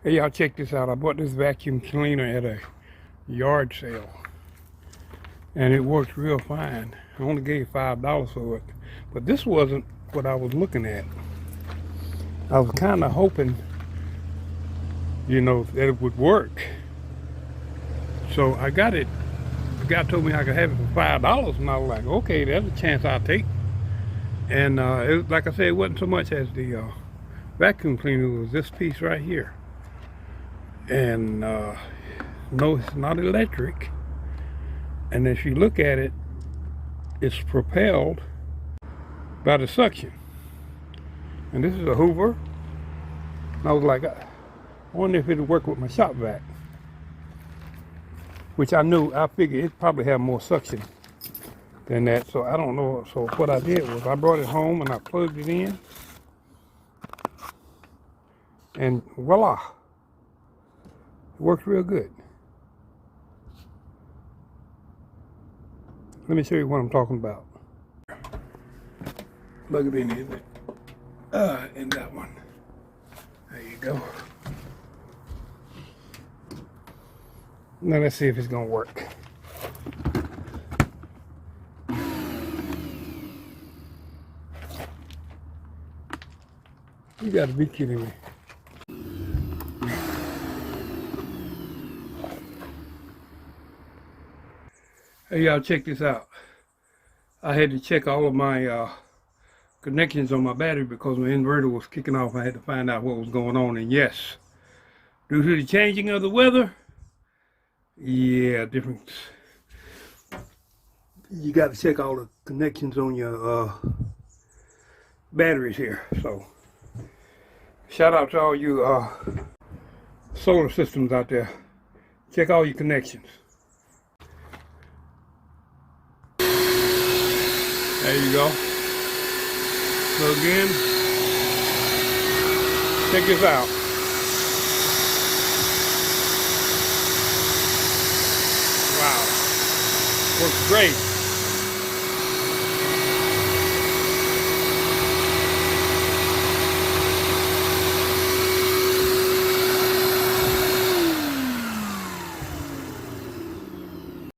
Hey y'all, check this out. I bought this vacuum cleaner at a yard sale and it works real fine. I only gave $5 for it, but this wasn't what I was looking at. I was kind of hoping, that it would work. So I got it. The guy told me I could have it for $5, and I was like, okay, that's a chance I'll take. And like I said, it wasn't so much as the vacuum cleaner. It was this piece right here. And no, it's not electric. And if you look at it, it's propelled by the suction. And this is a hoover. And I was like, I wonder if it'll work with my shop vac. Which I figured it probably have more suction than that. So I don't know. So what I did was I brought it home and I plugged it in. And voila. It works real good. Let me show you what I'm talking about. Plug it in that one. There you go. Now let's see if it's gonna work. You gotta be kidding me. Hey y'all, check this out. I had to check all of my connections on my battery because my inverter was kicking off. I had to find out what was going on, and yes, due to the changing of the weather, yeah, different. You got to check all the connections on your batteries here. So, shout out to all you solar systems out there. Check all your connections. There you go. Plug in. Check this out. Wow. Works great.